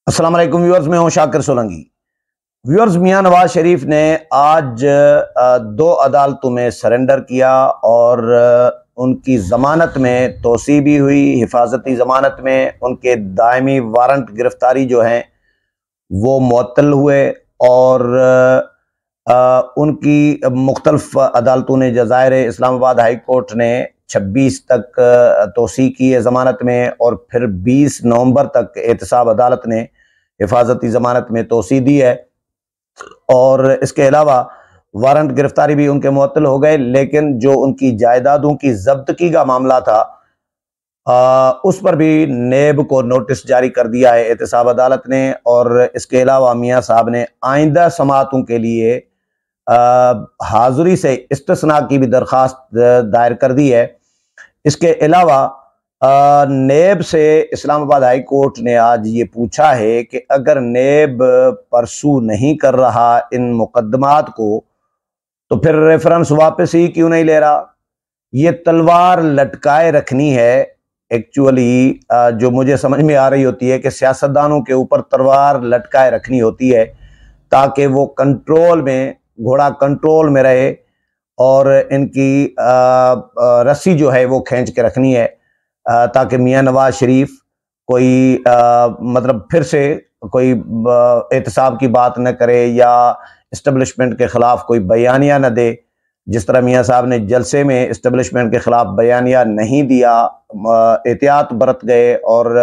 अस्सलाम वालेकुम व्यूअर्स, मैं हूं शाकिर सोलंकी। व्यूअर्स, मियां नवाज शरीफ ने आज दो अदालतों में सरेंडर किया और उनकी ज़मानत में तोसी भी हुई। हिफाजती ज़मानत में उनके दायमी वारंट गिरफ्तारी जो हैं वो मुअत्तल हुए और उनकी मुख्तलिफ अदालतों ने, जज़ायर इस्लामाबाद हाई कोर्ट ने 26 तक तोसी की है ज़मानत में और फिर 20 नवंबर तक एहतसाब अदालत ने हिफाजती ज़मानत में तोसी दी है। और इसके अलावा वारंट गिरफ्तारी भी उनके मुअत्तल हो गए, लेकिन जो उनकी जायदादों की जब्तगी का मामला था उस पर भी नेब को नोटिस जारी कर दिया है एहतसाब अदालत ने। और इसके अलावा मियाँ साहब ने आइंदा समाअतों के लिए हाज़ुरी से इस्तिस्ना की भी दरख्वास्त दायर कर दी है। इसके अलावा नेब से इस्लामाबाद हाई कोर्ट ने आज ये पूछा है कि अगर नेब परसू नहीं कर रहा इन मुकदमात को तो फिर रेफरेंस वापस ही क्यों नहीं ले रहा। ये तलवार लटकाए रखनी है एक्चुअली, जो मुझे समझ में आ रही होती है कि सियासतदानों के ऊपर तलवार लटकाए रखनी होती है ताकि वो कंट्रोल में, घोड़ा कंट्रोल में रहे और इनकी रस्सी जो है वो खींच के रखनी है ताकि मियां नवाज शरीफ कोई मतलब फिर से कोई एहतसाब की बात न करे या इस्टेब्लिशमेंट के ख़िलाफ़ कोई बयानिया न दे। जिस तरह मियां साहब ने जलसे में इस्टेब्लिशमेंट के ख़िलाफ़ बयानिया नहीं दिया, एहतियात बरत गए और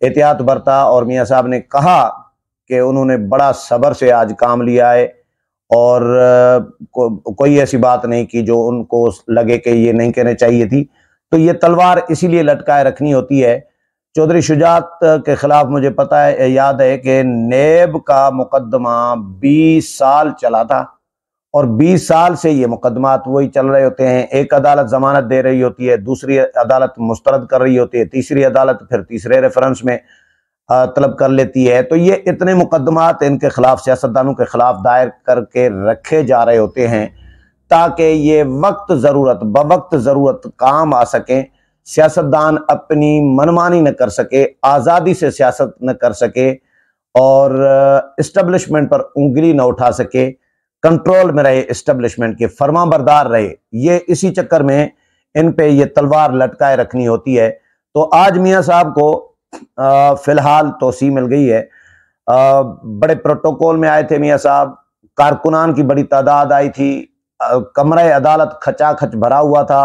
एहतियात बरता और मियां साहब ने कहा कि उन्होंने बड़ा सब्र से आज काम लिया है और कोई ऐसी बात नहीं की जो उनको लगे कि ये नहीं कहने चाहिए थी। तो ये तलवार इसीलिए लटकाए रखनी होती है। चौधरी शुजात के खिलाफ मुझे पता है, याद है कि नेब का मुकदमा 20 साल चला था और 20 साल से ये मुकदमात वही चल रहे होते हैं। एक अदालत जमानत दे रही होती है, दूसरी अदालत मुस्तरद कर रही होती है, तीसरी अदालत फिर तीसरे रेफरेंस में तलब कर लेती है। तो ये इतने मुकदमात इनके खिलाफ, सियासतदानों के खिलाफ दायर करके रखे जा रहे होते हैं ताकि ये वक्त ज़रूरत बवक्त ज़रूरत काम आ सकें, सियासतदान अपनी मनमानी न कर सके, आज़ादी से सियासत न कर सके और इस्टेब्लिशमेंट पर उंगली न उठा सके, कंट्रोल में रहे, इस्टेब्लिशमेंट के फरमाबरदार रहे। ये इसी चक्कर में इन पे ये तलवार लटकाए रखनी होती है। तो आज मियाँ साहब को फिलहाल तोसी मिल गई है। बड़े प्रोटोकॉल में आए थे मियाँ साहब, कारकुनान की बड़ी तादाद आई थी, कमरे अदालत खचाखच भरा हुआ था।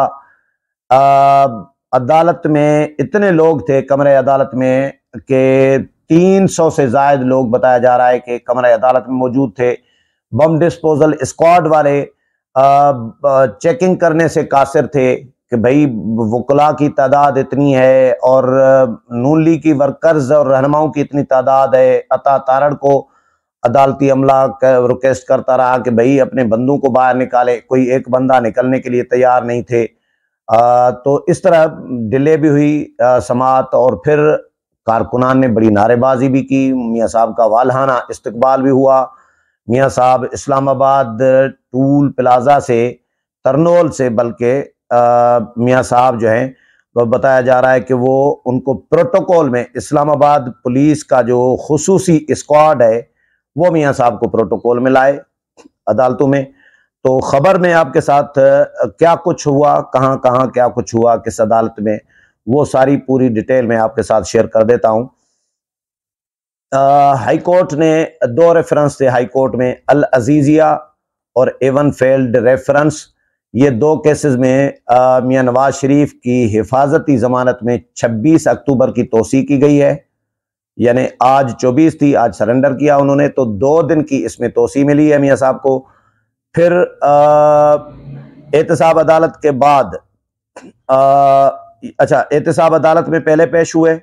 अदालत में इतने लोग थे कमरे अदालत में कि 300 से ज़ायद लोग बताया जा रहा है कि कमरे अदालत में मौजूद थे। बम डिस्पोजल स्क्वाड वाले चेकिंग करने से कासिर थे कि भाई वकला की तादाद इतनी है और नून लीग की वर्कर्स और रहनुमाओं की इतनी तादाद है। अता तारड़ को अदालती अमला रिक्वेस्ट करता रहा कि भाई अपने बंदों को बाहर निकाले, कोई एक बंदा निकलने के लिए तैयार नहीं थे। तो इस तरह डिले भी हुई समाअत और फिर कारकुनान ने बड़ी नारेबाजी भी की। मियाँ साहब का वालहाना इस्तकबाल भी हुआ। मियाँ साहब इस्लामाबाद टूल प्लाजा से, तरनोल से, बल्कि मियाँ साहब जो हैं वो बताया जा रहा है कि वो उनको प्रोटोकॉल में, इस्लामाबाद पुलिस का जो खुसूसी स्क्वाड है वो मियाँ साहब को प्रोटोकॉल में लाए अदालतों में। तो खबर में आपके साथ क्या कुछ हुआ, कहाँ कहाँ क्या कुछ हुआ, किस अदालत में, वो सारी पूरी डिटेल में आपके साथ शेयर कर देता हूँ। हाई कोर्ट ने दो रेफरेंस थे हाई कोर्ट में, अल अजीजिया और एवनफील्ड रेफरेंस। ये दो केसेस में मियाँ नवाज शरीफ की हिफाजती ज़मानत में 26 अक्टूबर की तोसी की गई है, यानी आज 24 थी, आज सरेंडर किया उन्होंने, तो 2 दिन की इसमें तोसी मिली है मियाँ साहब को। फिर एहतसाब अदालत के बाद एहतसाब अदालत में पहले पेश हुए,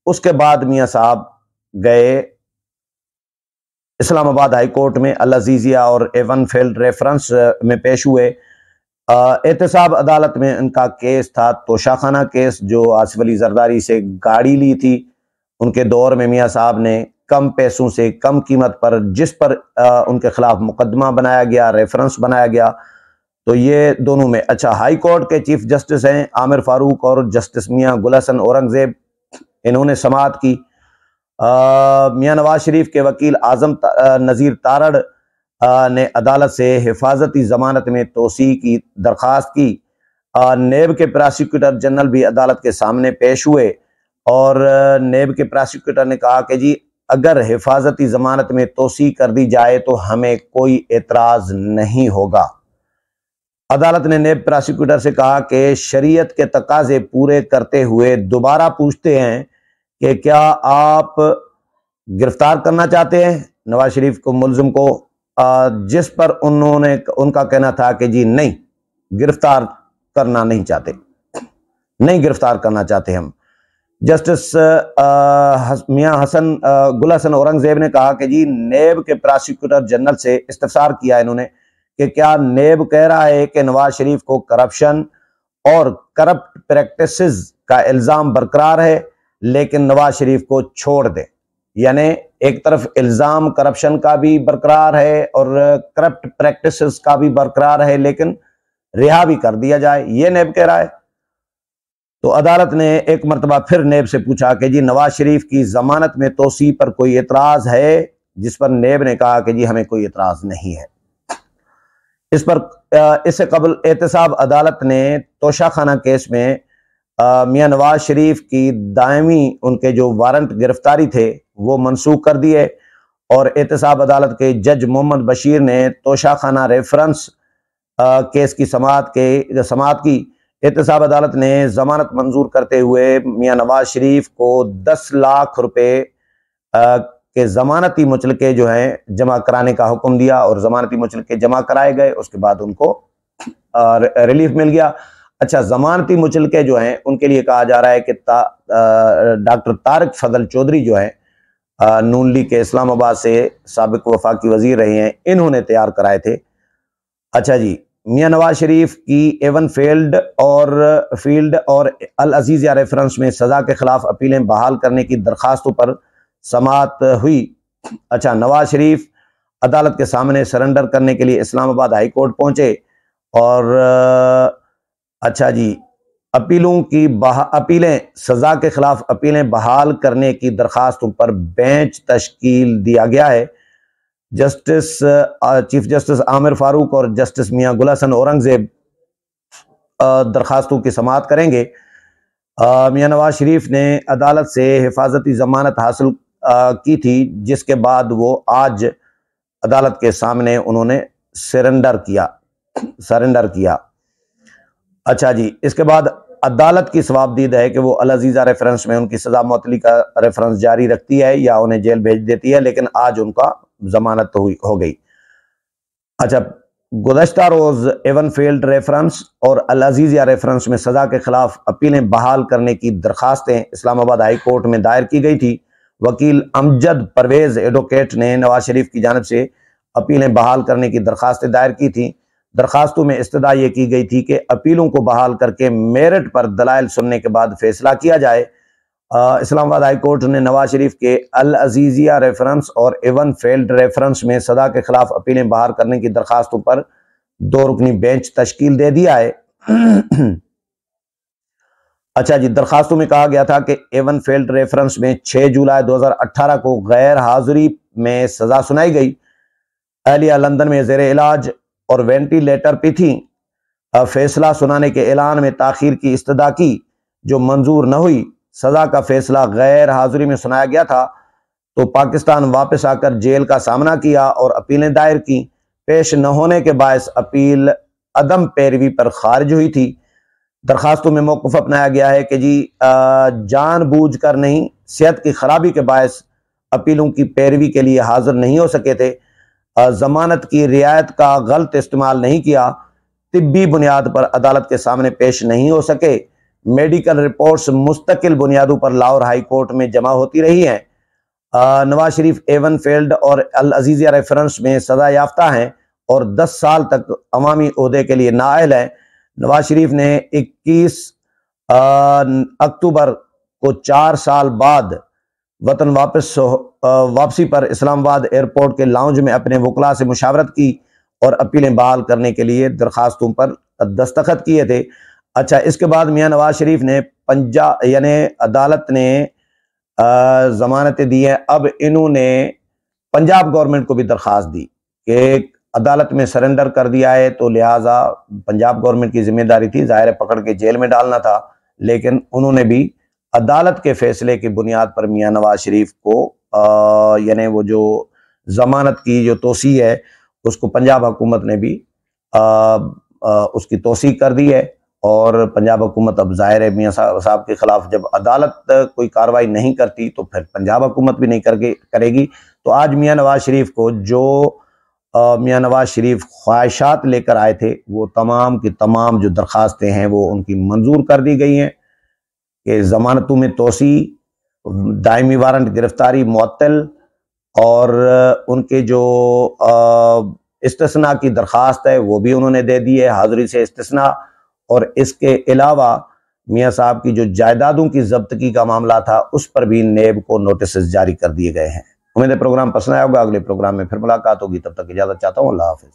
उसके बाद मियाँ साहब गए इस्लामाबाद हाई कोर्ट में, अल अजीजिया और एवनफील्ड रेफरेंस में पेश हुए। एहतसाब अदालत में इनका केस था तोशाखाना केस, जो आसिफ अली जरदारी से गाड़ी ली थी उनके दौर में। मियाँ साहब ने कम पैसों से, कम कीमत पर, जिस पर उनके खिलाफ मुकदमा बनाया गया, रेफरेंस बनाया गया, तो ये दोनों में। अच्छा, हाई कोर्ट के चीफ जस्टिस हैं आमिर फारूक और जस्टिस मियाँ गुल हसन औरंगजेब, इन्होंने समाअत की मियां नवाज शरीफ के वकील आजम नज़ीर तारड़ ने अदालत से हिफाजती ज़मानत में तोसी की दरख्वास्त की। नेब के प्रोसिक्यूटर जनरल भी अदालत के सामने पेश हुए और नेब के प्रोसिक्यूटर ने कहा कि जी अगर हिफाजती ज़मानत में तोसी कर दी जाए तो हमें कोई एतराज़ नहीं होगा। अदालत ने नेब प्रोसिक्यूटर से कहा कि शरीयत के तकाजे पूरे करते हुए दोबारा पूछते हैं कि क्या आप गिरफ्तार करना चाहते हैं नवाज शरीफ को, मुलजिम को, जिस पर उनका कहना था कि जी नहीं, गिरफ्तार करना नहीं चाहते, नहीं गिरफ्तार करना चाहते हम। जस्टिस मियां गुल हसन औरंगजेब ने कहा कि जी नेब के प्रोसिक्यूटर जनरल से इस्तफसार किया इन्होंने कि क्या नेब कह रहा है कि नवाज शरीफ को करप्शन और करप्ट प्रैक्टिसेस का इल्ज़ाम बरकरार है लेकिन नवाज शरीफ को छोड़ दे। यानी एक तरफ इल्ज़ाम करप्शन का भी बरकरार है और करप्ट प्रैक्टिसेस का भी बरकरार है लेकिन रिहा भी कर दिया जाए, ये नेब कह रहा है। तो अदालत ने एक मरतबा फिर नेब से पूछा कि जी नवाज शरीफ की जमानत में तोसी पर कोई एतराज़ है, जिस पर नेब ने कहा कि जी हमें कोई एतराज़ नहीं है। इस पर इससे कबल एहतसाब अदालत ने तोशाखाना केस में मियां नवाज शरीफ की दायमी उनके जो वारंट गिरफ्तारी थे वो मनसूख कर दिए और एहतसाब अदालत के जज मोहम्मद बशीर ने तोशाखाना रेफरेंस केस की समाअत की। एहतसाब अदालत ने जमानत मंजूर करते हुए मियां नवाज शरीफ को 10 लाख रुपए के जमानती मुचलके जो हैं जमा कराने का हुक्म दिया और जमानती मुचलके जमा कराए गए। उसके बाद उनको रिलीफ मिल गया। अच्छा, जमानती मुचलके जो हैं उनके लिए कहा जा रहा है कि डॉक्टर तारिक फजल चौधरी जो है नून लीग के इस्लामाबाद से साबिक वफाकी वजीर रहे हैं, इन्होंने तैयार कराए थे। अच्छा जी, मियां नवाज शरीफ की एवन फील्ड और अल अजीज़िया रेफरेंस में सज़ा के खिलाफ अपीलें बहाल करने की दरखास्तों पर समाअत हुई। अच्छा, नवाज शरीफ अदालत के सामने सरेंडर करने के लिए इस्लामाबाद हाई कोर्ट पहुंचे और अच्छा जी, अपीलें सज़ा के खिलाफ अपीलें बहाल करने की दरखास्तों पर बेंच तश्कील दिया गया है। चीफ जस्टिस आमिर फारूक और जस्टिस मियां गुल हसन औरंगजेब दरखास्तों की समाअत करेंगे। मियां नवाज शरीफ ने अदालत से हिफाजती जमानत हासिल की थी, जिसके बाद वो आज अदालत के सामने उन्होंने सरेंडर किया। अच्छा जी, इसके बाद अदालत की सवाबदीद है कि वो अल अजीज़ा रेफरेंस में उनकी सज़ा मुअत्तली का रेफरेंस जारी रखती है या उन्हें जेल भेज देती है, लेकिन आज उनका जमानत हो गई। अच्छा, गुज़श्ता रोज एवन फील्ड रेफरेंस और अल अजीज़िया रेफरेंस में सज़ा के खिलाफ अपीलें बहाल करने की दरखास्तें इस्लामाबाद हाई कोर्ट में दायर की गई थी। वकील अमजद परवेज एडवोकेट ने नवाज शरीफ की जानिब से अपीलें बहाल करने की दरखास्तें दायर की थी। दरखास्तों में इस्तदा ये की गई थी कि अपीलों को बहाल करके मेरिट पर दलाइल सुनने के बाद फैसला किया जाए। इस्लामाबाद हाई कोर्ट ने नवाज शरीफ के अल अजीज़िया रेफरेंस और एवन फील्ड रेफरेंस में सज़ा के खिलाफ अपीलें बहाल करने की दरखास्तों पर 2 रुकनी बेंच तश्कील दे दिया है। अच्छा जी, दरखास्तों में कहा गया था कि एवन फील्ड रेफरेंस में 6 जुलाई 2018 को गैर हाजिरी में सज़ा सुनाई गई। अहलिया लंदन में ज़ेर इलाज और वेंटिलेटर पे थी। फैसला सुनाने के ऐलान में ताखीर की इस्तदा की जो मंजूर न हुई। सज़ा का फैसला गैर हाजिरी में सुनाया गया था तो पाकिस्तान वापस आकर जेल का सामना किया और अपीलें दायर की। पेश न होने के बायस अपील अदम पैरवी पर खारिज हुई थी। दरखास्तों में मौक़िफ़ अपनाया गया है कि जी जानबूझकर नहीं, सेहत की खराबी के बायस अपीलों की पैरवी के लिए हाजिर नहीं हो सके थे, जमानत की रियायत का गलत इस्तेमाल नहीं किया, तिब्बी बुनियाद पर अदालत के सामने पेश नहीं हो सके, मेडिकल रिपोर्ट्स मुस्तकिल बुनियादों पर लाहौर हाई कोर्ट में जमा होती रही हैं। नवाज शरीफ एवन फील्ड और अल अजीज़िया रेफरेंस में सज़ा याफ्ता हैं और 10 साल तक अवामी ओहदे के लिए नाअहल हैं। नवाज शरीफ ने 21 अक्टूबर को 4 साल बाद वतन वापसी पर इस्लामाबाद एयरपोर्ट के लाउंज में अपने वकला से मुशावरत की और अपीलें बहाल करने के लिए दरखास्तों पर दस्तखत किए थे। अच्छा, इसके बाद मियां नवाज शरीफ ने अदालत ने जमानतें दी हैं। अब इन्होंने पंजाब गवर्नमेंट को भी दरख्वास्त दी कि अदालत में सरेंडर कर दिया है, तो लिहाजा पंजाब गवर्नमेंट की जिम्मेदारी थी, जाहिर है पकड़ के जेल में डालना था, लेकिन उन्होंने भी अदालत के फैसले की बुनियाद पर मियां नवाज शरीफ को यानी वो जो जमानत की जो तोसी है उसको पंजाब हुकूमत ने भी उसकी तोसी कर दी है। और पंजाब हुकूमत अब जाहिर है मियां साहब के खिलाफ जब अदालत कोई कार्रवाई नहीं करती तो फिर पंजाब हुकूमत भी नहीं करेगी। तो आज मियां नवाज शरीफ को जो मियां नवाज शरीफ ख्वाहिशात लेकर आए थे वो तमाम की तमाम जो दरख्वास्तें हैं वो उनकी मंजूर कर दी गई हैं कि जमानतों में तोसी, दायमी वारंट गिरफ्तारी मुअत्तल, और उनके जो इस्तिस्ना की दरख्वास्त है वो भी उन्होंने दे दी है, हाजिरी से इस्तिस्ना। और इसके अलावा मियां साहब की जो जायदादों की जब्तगी का मामला था उस पर भी नेब को नोटिस जारी कर दिए गए हैं। उम्मीद है प्रोग्राम पसंद आया होगा। अगले प्रोग्राम में फिर मुलाकात होगी, तब तक इजाजत चाहता हूँ। अल्लाह हाफिज।